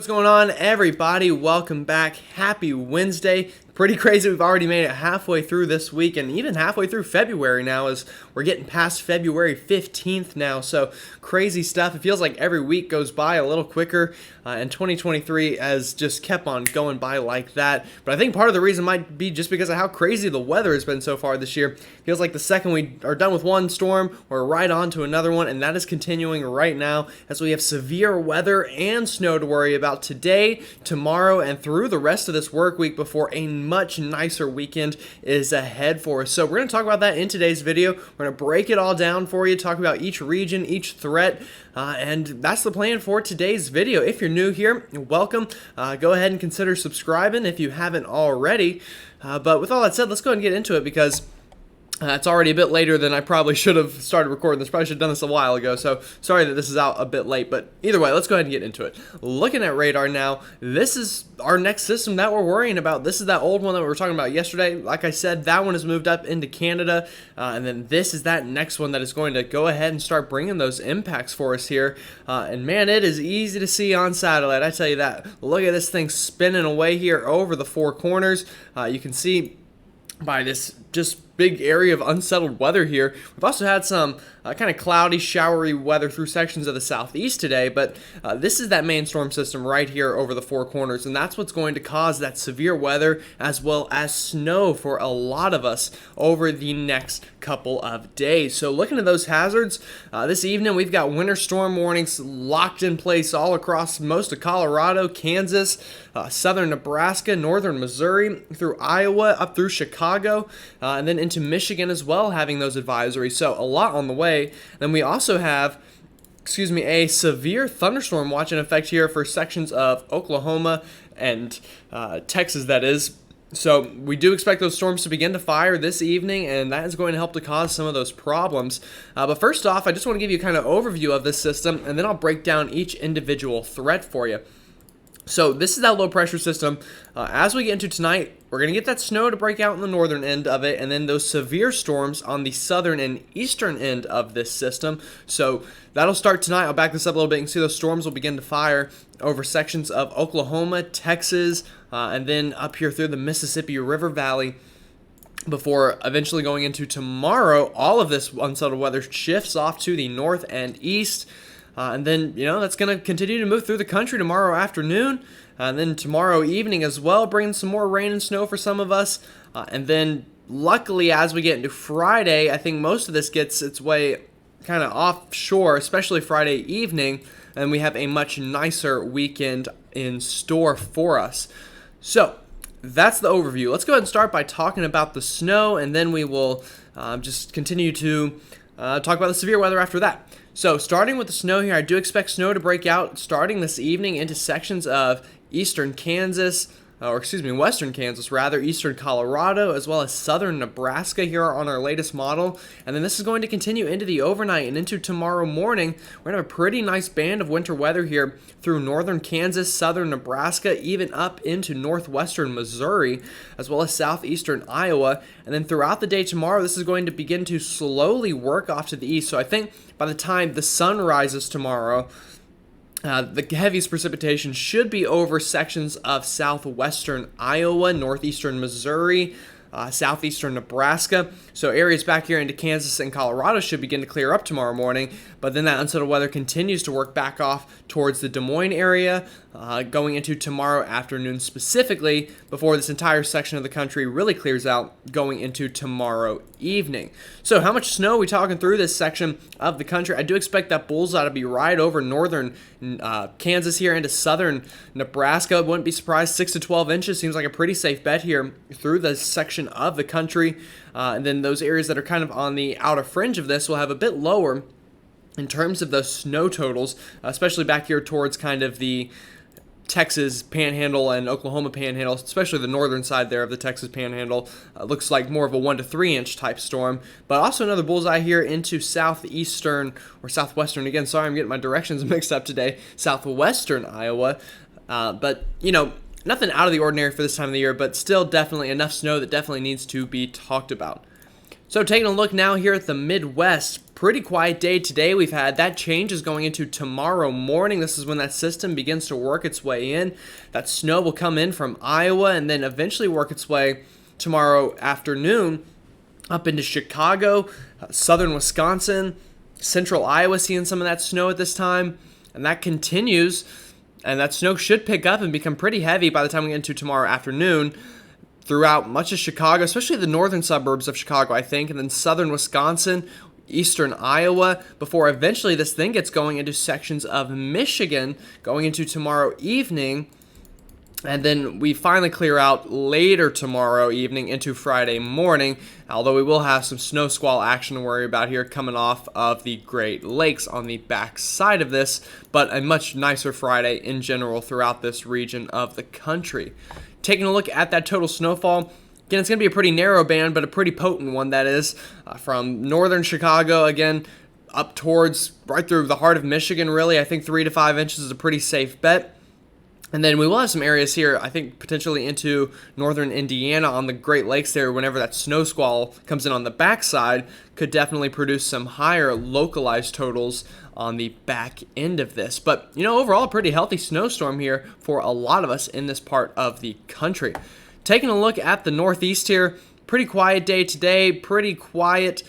What's going on, everybody? Welcome back. Happy Wednesday. Pretty crazy. We've already made it halfway through this week and even halfway through February now, as we're getting past February 15th now. So crazy stuff. It feels like every week goes by a little quicker, and 2023 has just kept on going by like that. But I think part of the reason might be just because of how crazy the weather has been so far this year. Feels like the second we are done with one storm, we're right on to another one, and that is continuing right now as we have severe weather and snow to worry about today, tomorrow, and through the rest of this work week before a much nicer weekend is ahead for us. So we're going to talk about that in today's video. We're going to break it all down for you, talk about each region, each threat, and that's the plan for today's video. If you're new here, welcome. Go ahead and consider subscribing if you haven't already. But with all that said, let's go ahead and get into it because it's already a bit later than I probably should have started recording this. Probably should have done this a while ago, so sorry that this is out a bit late, but either way, let's go ahead and get into it. Looking at radar now, this is our next system that we're worrying about. This is that old one that we were talking about yesterday. Like I said, that one has moved up into Canada, and then this is that next one that is going to go ahead and start bringing those impacts for us here. And man, it is easy to see on satellite, I tell you that. Look at this thing spinning away here over the four corners. You can see by this just big area of unsettled weather here. We've also had some kind of cloudy, showery weather through sections of the southeast today, but this is that main storm system right here over the four corners, and that's what's going to cause that severe weather as well as snow for a lot of us over the next couple of days. So looking at those hazards, this evening we've got winter storm warnings locked in place all across most of Colorado, Kansas, southern Nebraska, northern Missouri, through Iowa, up through Chicago, and then into Michigan as well, having those advisories. So a lot on the way. Then we also have, a severe thunderstorm watch in effect here for sections of Oklahoma and Texas, that is. So we do expect those storms to begin to fire this evening, and that is going to help to cause some of those problems. But first off, I just want to give you kind of overview of this system, and then I'll break down each individual threat for you. So this is that low pressure system. As we get into tonight, we're going to get that snow to break out in the northern end of it, and then those severe storms on the southern and eastern end of this system. So that'll start tonight. I'll back this up a little bit. You can see those storms will begin to fire over sections of Oklahoma, Texas, and then up here through the Mississippi River Valley, before eventually going into tomorrow. All of this unsettled weather shifts off to the north and east. And then, that's going to continue to move through the country tomorrow afternoon, and then tomorrow evening as well, bringing some more rain and snow for some of us. And then, luckily, as we get into Friday, I think most of this gets its way kind of offshore, especially Friday evening, and we have a much nicer weekend in store for us. So, that's the overview. Let's go ahead and start by talking about the snow, and then we will just continue to talk about the severe weather after that. So starting with the snow here, I do expect snow to break out starting this evening into sections of eastern Kansas, western Kansas rather, eastern Colorado, as well as southern Nebraska here on our latest model. And then this is going to continue into the overnight and into tomorrow morning. We're going to have a pretty nice band of winter weather here through northern Kansas, southern Nebraska, even up into northwestern Missouri, as well as southeastern Iowa. And then throughout the day tomorrow, this is going to begin to slowly work off to the east. So I think by the time the sun rises tomorrow, the heaviest precipitation should be over sections of southwestern Iowa, northeastern Missouri, southeastern Nebraska. So areas back here into Kansas and Colorado should begin to clear up tomorrow morning, but then that unsettled weather continues to work back off towards the Des Moines area, going into tomorrow afternoon specifically, before this entire section of the country really clears out going into tomorrow evening. So how much snow are we talking through this section of the country? I do expect that bullseye to be right over northern Kansas here into southern Nebraska. Wouldn't be surprised, 6 to 12 inches seems like a pretty safe bet here through this section of the country. And then those areas that are kind of on the outer fringe of this will have a bit lower in terms of those snow totals, especially back here towards kind of the Texas Panhandle and Oklahoma Panhandle, especially the northern side there of the Texas Panhandle. Looks like more of a 1 to 3 inch type storm, but also another bullseye here into southeastern or southwestern. Again, sorry, I'm getting my directions mixed up today. Southwestern Iowa, but nothing out of the ordinary for this time of the year, but still definitely enough snow that definitely needs to be talked about. So taking a look now here at the Midwest, pretty quiet day today. We've had that change is going into tomorrow morning. This is when that system begins to work its way in. That snow will come in from Iowa and then eventually work its way tomorrow afternoon up into Chicago, southern Wisconsin, central Iowa seeing some of that snow at this time. And that continues, and that snow should pick up and become pretty heavy by the time we get into tomorrow afternoon throughout much of Chicago, especially the northern suburbs of Chicago, I think, and then southern Wisconsin, eastern Iowa, before eventually this thing gets going into sections of Michigan going into tomorrow evening. And then we finally clear out later tomorrow evening into Friday morning, although we will have some snow squall action to worry about here coming off of the Great Lakes on the back side of this, but a much nicer Friday in general throughout this region of the country. Taking a look at that total snowfall, again, it's going to be a pretty narrow band, but a pretty potent one, that is, from northern Chicago, again, up towards right through the heart of Michigan, really. I think 3 to 5 inches is a pretty safe bet. And then we will have some areas here, I think, potentially into northern Indiana on the Great Lakes there, whenever that snow squall comes in on the backside, could definitely produce some higher localized totals on the back end of this. But, overall, a pretty healthy snowstorm here for a lot of us in this part of the country. Taking a look at the Northeast here, pretty quiet day today, pretty quiet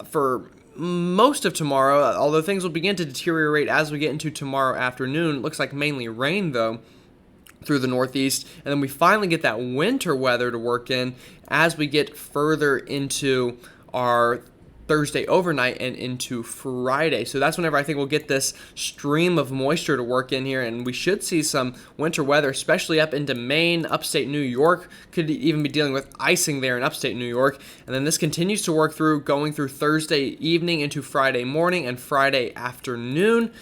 for most of tomorrow, although things will begin to deteriorate as we get into tomorrow afternoon. It looks like mainly rain, though, through the Northeast. And then we finally get that winter weather to work in as we get further into our Thursday overnight and into Friday. So that's whenever I think we'll get this stream of moisture to work in here, and we should see some winter weather, especially up into Maine, upstate New York. Could even be dealing with icing there in upstate New York. And then this continues to work through, going through Thursday evening into Friday morning and Friday afternoon.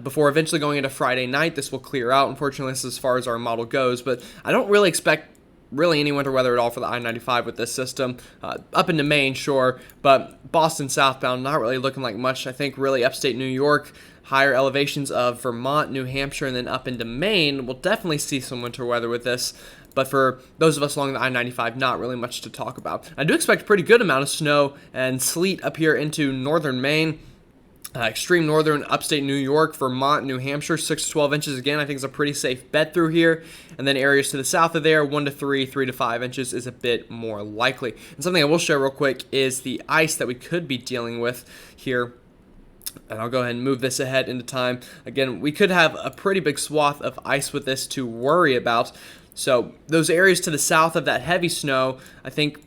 Before eventually going into Friday night, this will clear out. Unfortunately, this is as far as our model goes, but I don't really expect any winter weather at all for the I-95 with this system. Up into Maine, sure, but Boston southbound, not really looking like much. I think really upstate New York, higher elevations of Vermont, New Hampshire, and then up into Maine, we'll definitely see some winter weather with this. But for those of us along the I-95, not really much to talk about. I do expect a pretty good amount of snow and sleet up here into northern Maine. Extreme northern upstate New York, Vermont, New Hampshire, 6 to 12 inches again, I think is a pretty safe bet through here. And then areas to the south of there, 1 to 3, 3 to 5 inches is a bit more likely. And something I will share real quick is the ice that we could be dealing with here. And I'll go ahead and move this ahead into time. Again, we could have a pretty big swath of ice with this to worry about. So those areas to the south of that heavy snow, I think,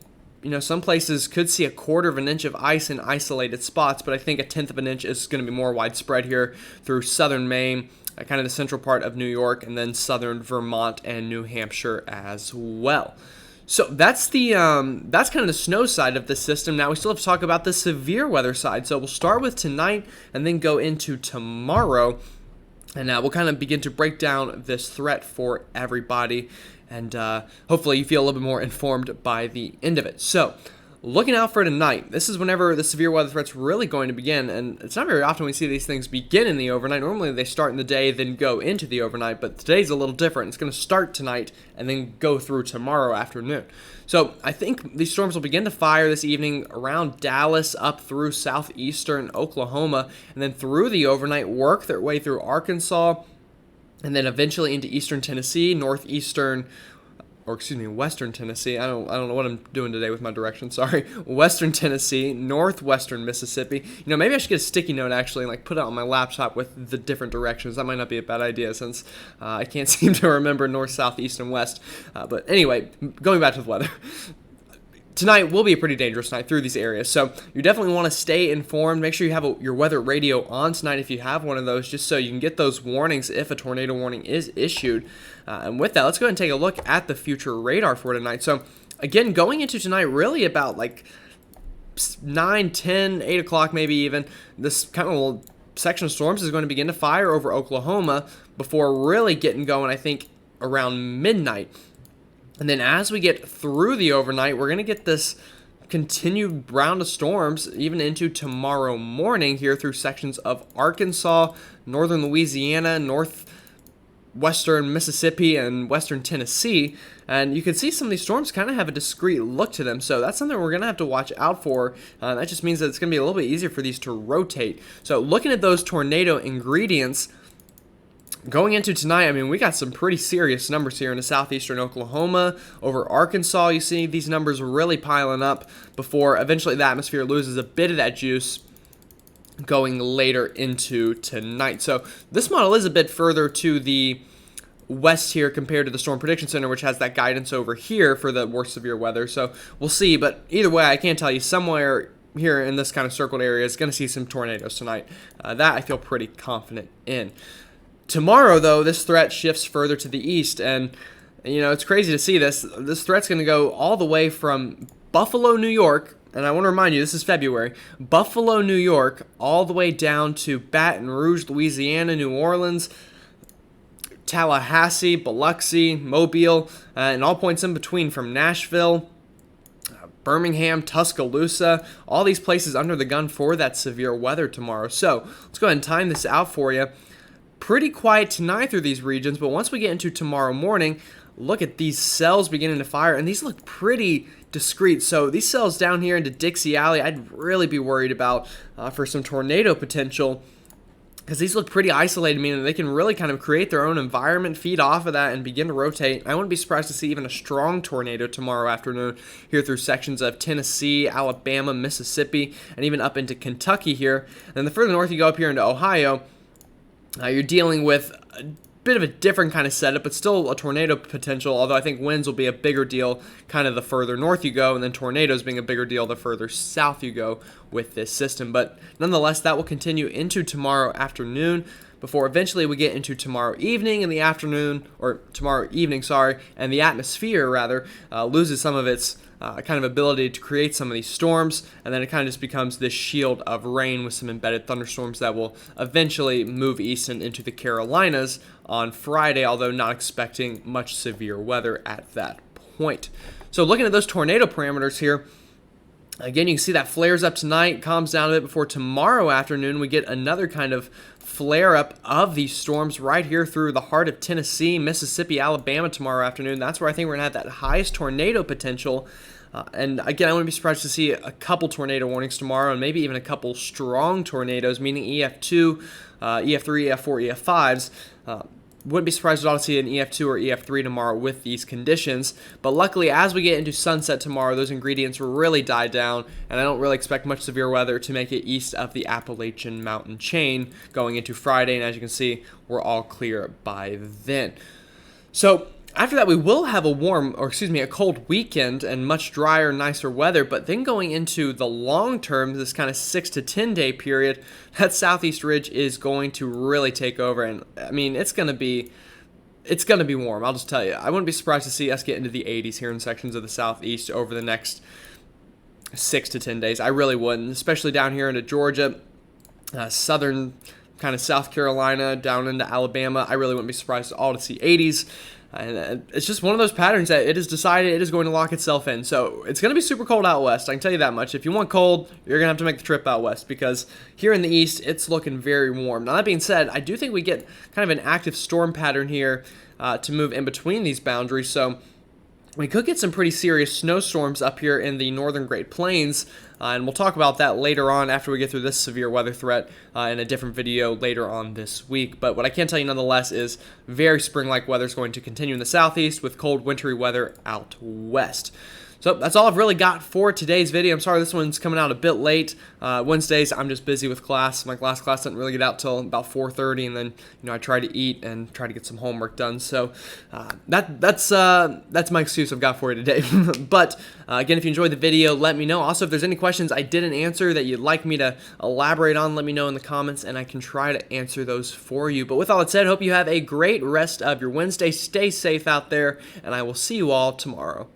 some places could see 1/4 of an inch of ice in isolated spots, but I think 1/10 of an inch is going to be more widespread here through southern Maine, kind of the central part of New York, and then southern Vermont and New Hampshire as well. So that's that's kind of the snow side of the system. Now we still have to talk about the severe weather side. So we'll start with tonight and then go into tomorrow, and we'll kind of begin to break down this threat for everybody. And hopefully you feel a little bit more informed by the end of it. So, looking out for tonight, this is whenever the severe weather threat's really going to begin. And it's not very often we see these things begin in the overnight. Normally they start in the day, then go into the overnight. But today's a little different. It's going to start tonight and then go through tomorrow afternoon. So, I think these storms will begin to fire this evening around Dallas up through southeastern Oklahoma. And then through the overnight, work their way through Arkansas, and then eventually into eastern Tennessee, western Tennessee. I don't know what I'm doing today with my directions. Sorry. Western Tennessee, northwestern Mississippi. Maybe I should get a sticky note actually, and put it on my laptop with the different directions. That might not be a bad idea since I can't seem to remember north, south, east, and west. But anyway, going back to the weather. Tonight will be a pretty dangerous night through these areas, so you definitely want to stay informed. Make sure you have your weather radio on tonight if you have one of those, just so you can get those warnings if a tornado warning is issued. And with that, let's go ahead and take a look at the future radar for tonight. So again, going into tonight, really about 9, 10, 8 o'clock maybe even, this kind of little section of storms is going to begin to fire over Oklahoma before really getting going, I think, around midnight. And then as we get through the overnight, we're going to get this continued round of storms even into tomorrow morning here through sections of Arkansas, northern Louisiana, western Mississippi and western Tennessee, and you can see some of these storms kind of have a discrete look to them, so that's something we're going to have to watch out for. That just means that it's going to be a little bit easier for these to rotate. So looking at those tornado ingredients, going into tonight, I mean, we got some pretty serious numbers here in the southeastern Oklahoma. Over Arkansas, you see these numbers really piling up before eventually the atmosphere loses a bit of that juice going later into tonight. So this model is a bit further to the west here compared to the Storm Prediction Center, which has that guidance over here for the more severe weather. So we'll see, but either way, I can tell you somewhere here in this kind of circled area is going to see some tornadoes tonight. That I feel pretty confident in. Tomorrow, though, this threat shifts further to the east, and you know, it's crazy to see this. This threat's going to go all the way from Buffalo, New York, and I want to remind you, this is February, Buffalo, New York, all the way down to Baton Rouge, Louisiana, New Orleans, Tallahassee, Biloxi, Mobile, and all points in between from Nashville, Birmingham, Tuscaloosa, all these places under the gun for that severe weather tomorrow. So let's go ahead and time this out for you. Pretty quiet tonight through these regions, but once we get into tomorrow morning, look at these cells beginning to fire, and these look pretty discrete. So these cells down here into Dixie Alley, I'd really be worried about for some tornado potential, because these look pretty isolated, meaning they can really kind of create their own environment, feed off of that, and begin to rotate. I wouldn't be surprised to see even a strong tornado tomorrow afternoon here through sections of Tennessee, Alabama, Mississippi, and even up into Kentucky here. And then the further north you go up here into Ohio, you're dealing with a bit of a different kind of setup, but still a tornado potential, although I think winds will be a bigger deal kind of the further north you go, and then tornadoes being a bigger deal the further south you go with this system. But nonetheless, that will continue into tomorrow afternoon before eventually we get into tomorrow evening in the afternoon, or tomorrow evening, sorry, and the atmosphere, rather, loses some of its kind of ability to create some of these storms, and then it kind of just becomes this shield of rain with some embedded thunderstorms that will eventually move east and into the Carolinas on Friday, although not expecting much severe weather at that point. So looking at those tornado parameters here, again, you can see that flares up tonight, calms down a bit before tomorrow afternoon. We get another kind of flare up of these storms right here through the heart of Tennessee, Mississippi, Alabama tomorrow afternoon. That's where I think we're going to have that highest tornado potential. And again, I wouldn't be surprised to see a couple tornado warnings tomorrow, and maybe even a couple strong tornadoes, meaning EF2, EF3, EF4, EF5s. Wouldn't be surprised at all to see an EF2 or EF3 tomorrow with these conditions. But luckily, as we get into sunset tomorrow, those ingredients will really die down, and I don't really expect much severe weather to make it east of the Appalachian mountain chain going into Friday. And as you can see, we're all clear by then. So after that, we will have a cold weekend and much drier, nicer weather. But then going into the long term, this kind of 6 to 10 day period, that southeast ridge is going to really take over. And I mean, it's going to be warm. I'll just tell you. I wouldn't be surprised to see us get into the 80s here in sections of the southeast over the next 6 to 10 days. I really wouldn't, especially down here into Georgia, southern kind of South Carolina, down into Alabama. I really wouldn't be surprised at all to see 80s. And it's just one of those patterns that it is decided it is going to lock itself in. So it's going to be super cold out west. I can tell you that much. If you want cold, you're going to have to make the trip out west, because here in the east, it's looking very warm. Now, that being said, I do think we get kind of an active storm pattern here to move in between these boundaries. So we could get some pretty serious snowstorms up here in the northern Great Plains, and we'll talk about that later on after we get through this severe weather threat in a different video later on this week. But what I can tell you nonetheless is very spring-like weather is going to continue in the southeast with cold, wintry weather out west. So that's all I've really got for today's video. I'm sorry this one's coming out a bit late. Wednesdays, I'm just busy with class. My last class doesn't really get out till about 4:30, and then I try to eat and try to get some homework done. So that's my excuse I've got for you today. But again, if you enjoyed the video, let me know. Also, if there's any questions I didn't answer that you'd like me to elaborate on, let me know in the comments, and I can try to answer those for you. But with all that said, hope you have a great rest of your Wednesday. Stay safe out there, and I will see you all tomorrow.